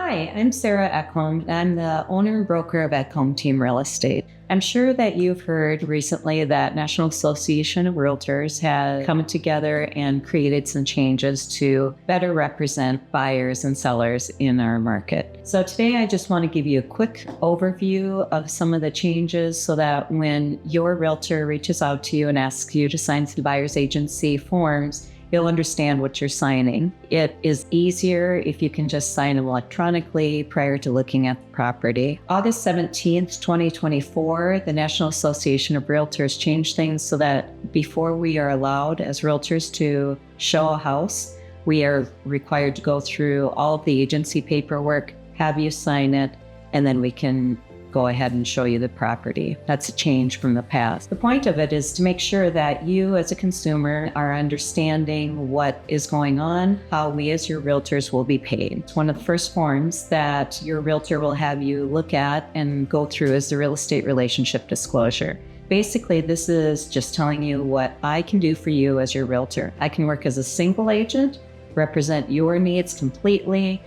Hi, I'm Sarah Ekholm, and I'm the owner and broker of Ekholm Team Real Estate. I'm sure that you've heard recently that National Association of Realtors has come together and created some changes to better represent buyers and sellers in our market. So today I just want to give you a quick overview of some of the changes so that when your realtor reaches out to you and asks you to sign some buyer's agency forms, you'll understand what you're signing. It is easier if you can just sign them electronically prior to looking at the property. August 17th, 2024, the National Association of Realtors changed things so that before we are allowed as realtors to show a house, we are required to go through all of the agency paperwork, have you sign it, and then we can go ahead and show you the property. That's a change from the past. The point of it is to make sure that you as a consumer are understanding what is going on, how we as your realtors will be paid. It's one of the first forms that your realtor will have you look at and go through is the real estate relationship disclosure. Basically, this is just telling you what I can do for you as your realtor. I can work as a single agent, represent your needs completely,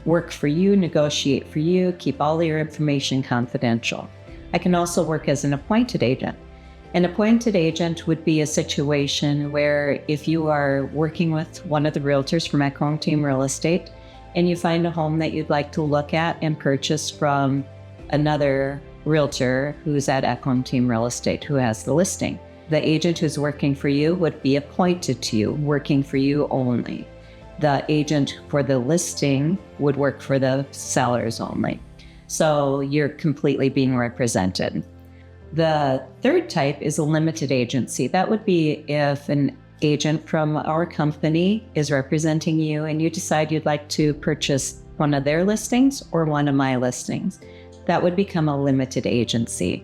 work for you, negotiate for you, keep all your information confidential. I can also work as an appointed agent. An appointed agent would be a situation where if you are working with one of the realtors from Ekholm Team Real Estate and you find a home that you'd like to look at and purchase from another realtor who's at Ekholm Team Real Estate who has the listing, the agent who's working for you would be appointed to you, working for you only. The agent for the listing would work for the sellers only. So you're completely being represented. The third type is a limited agency. That would be if an agent from our company is representing you and you decide you'd like to purchase one of their listings or one of my listings. That would become a limited agency.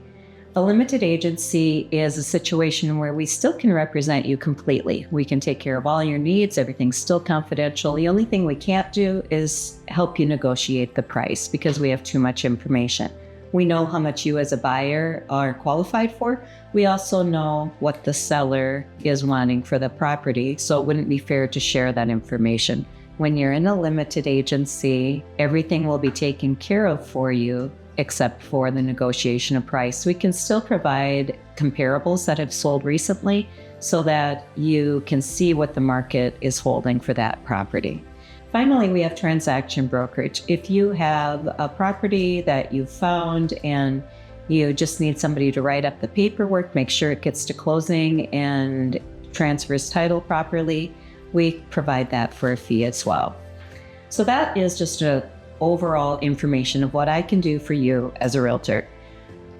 A limited agency is a situation where we still can represent you completely. We can take care of all your needs. Everything's still confidential. The only thing we can't do is help you negotiate the price because we have too much information. We know how much you as a buyer are qualified for. We also know what the seller is wanting for the property, so it wouldn't be fair to share that information. When you're in a limited agency, everything will be taken care of for you except for the negotiation of price. We can still provide comparables that have sold recently so that you can see what the market is holding for that property. Finally, we have transaction brokerage. If you have a property that you found and you just need somebody to write up the paperwork, make sure it gets to closing and transfers title properly, we provide that for a fee as well. So that is just a overall information of what I can do for you as a realtor.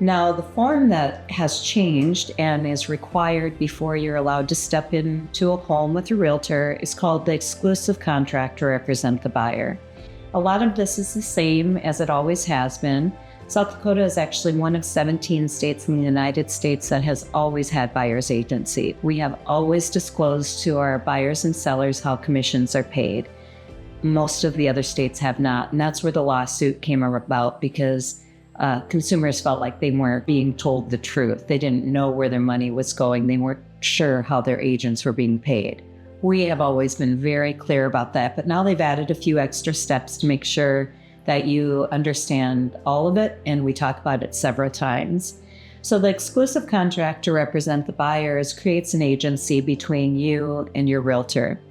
Now, the form that has changed and is required before you're allowed to step into a home with a realtor is called the exclusive contract to represent the buyer. A lot of this is the same as it always has been. South Dakota is actually one of 17 states in the United States that has always had buyer's agency. We have always disclosed to our buyers and sellers how commissions are paid. Most of the other states have not, and that's where the lawsuit came about because consumers felt like they weren't being told the truth. They didn't know where their money was going. They weren't sure how their agents were being paid. We have always been very clear about that, but now they've added a few extra steps to make sure that you understand all of it, and we talk about it several times. So the exclusive contract to represent the buyers creates an agency between you and your realtor.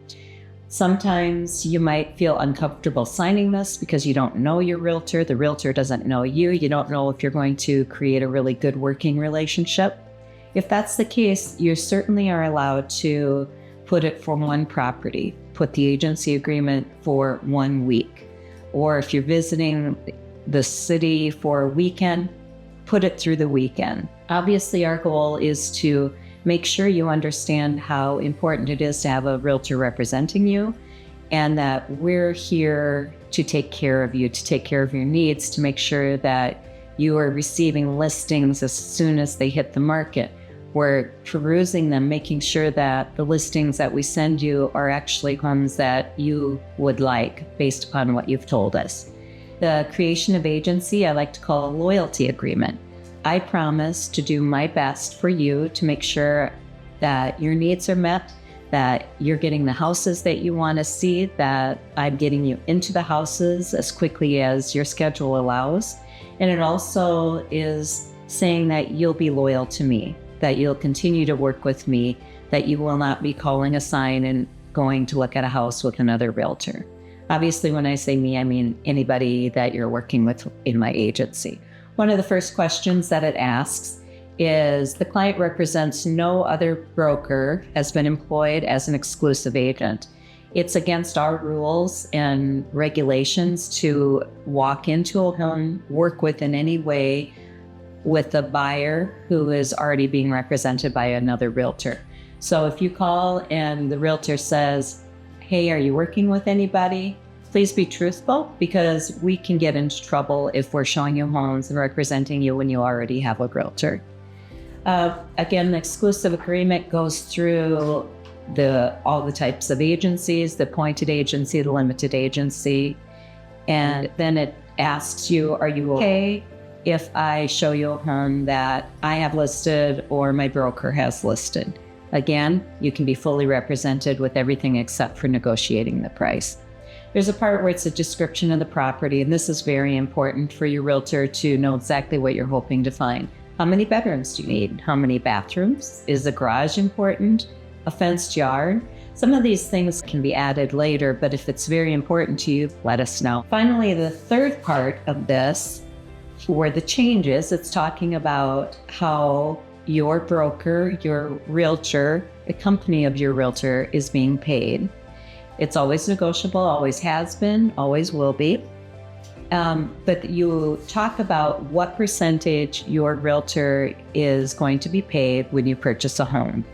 Sometimes you might feel uncomfortable signing this because you don't know your realtor. The realtor doesn't know you. You don't know if you're going to create a really good working relationship. If that's the case, you certainly are allowed to put it for one property, put the agency agreement for 1 week. Or if you're visiting the city for a weekend, put it through the weekend. Obviously, our goal is to make sure you understand how important it is to have a realtor representing you and that we're here to take care of you, to take care of your needs, to make sure that you are receiving listings as soon as they hit the market. We're perusing them, making sure that the listings that we send you are actually ones that you would like based upon what you've told us. The creation of agency, I like to call a loyalty agreement. I promise to do my best for you to make sure that your needs are met, that you're getting the houses that you want to see, that I'm getting you into the houses as quickly as your schedule allows. And it also is saying that you'll be loyal to me, that you'll continue to work with me, that you will not be calling a sign and going to look at a house with another realtor. Obviously, when I say me, I mean anybody that you're working with in my agency. One of the first questions that it asks is, the client represents no other broker, has been employed as an exclusive agent. It's against our rules and regulations to walk into a home, work with in any way with a buyer who is already being represented by another realtor. So if you call and the realtor says, hey, are you working with anybody? Please be truthful, because we can get into trouble if we're showing you homes and representing you when you already have a realtor. Again, the exclusive agreement goes through all the types of agencies, the appointed agency, the limited agency, and then it asks you, are you okay if I show you a home that I have listed or my broker has listed? Again, you can be fully represented with everything except for negotiating the price. There's a part where it's a description of the property, and this is very important for your realtor to know exactly what you're hoping to find. How many bedrooms do you need? How many bathrooms? Is the garage important? A fenced yard? Some of these things can be added later, but if it's very important to you, let us know. Finally, the third part of this, where the changes, it's talking about how your broker, your realtor, the company of your realtor is being paid. It's always negotiable, always has been, always will be. But you talk about what percentage your realtor is going to be paid when you purchase a home.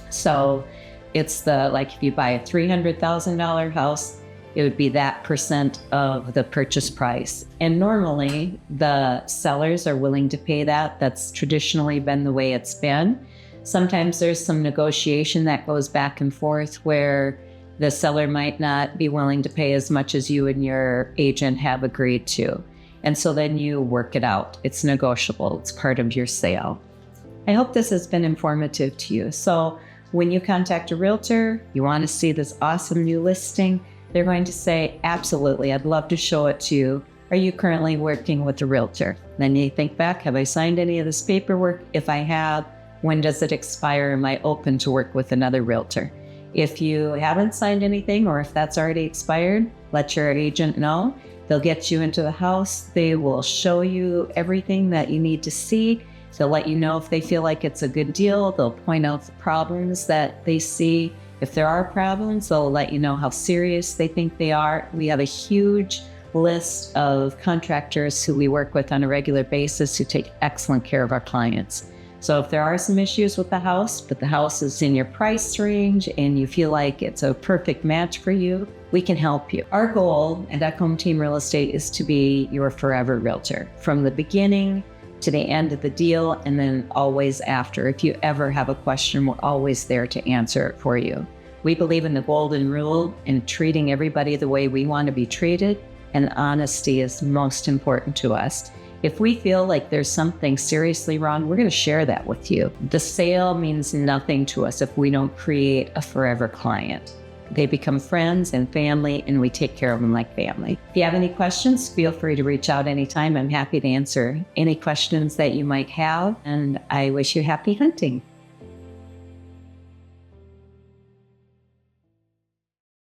So it's like if you buy a $300,000 house, it would be that percent of the purchase price. And normally the sellers are willing to pay that. That's traditionally been the way it's been. Sometimes there's some negotiation that goes back and forth where the seller might not be willing to pay as much as you and your agent have agreed to. And so then you work it out. It's negotiable. It's part of your sale. I hope this has been informative to you. So when you contact a realtor, you want to see this awesome new listing, they're going to say, absolutely, I'd love to show it to you. Are you currently working with a realtor? Then you think back, have I signed any of this paperwork? If I have, when does it expire? Am I open to work with another realtor? If you haven't signed anything, or if that's already expired, let your agent know. They'll get you into the house. They will show you everything that you need to see. They'll let you know if they feel like it's a good deal. They'll point out the problems that they see. If there are problems, they'll let you know how serious they think they are. We have a huge list of contractors who we work with on a regular basis who take excellent care of our clients. So if there are some issues with the house, but the house is in your price range and you feel like it's a perfect match for you, we can help you. Our goal at Ekholm Team Real Estate is to be your forever realtor, from the beginning to the end of the deal, and then always after. If you ever have a question, we're always there to answer it for you. We believe in the golden rule and treating everybody the way we want to be treated, and honesty is most important to us. If we feel like there's something seriously wrong, we're going to share that with you. The sale means nothing to us if we don't create a forever client. They become friends and family, and we take care of them like family. If you have any questions, feel free to reach out anytime. I'm happy to answer any questions that you might have, and I wish you happy hunting.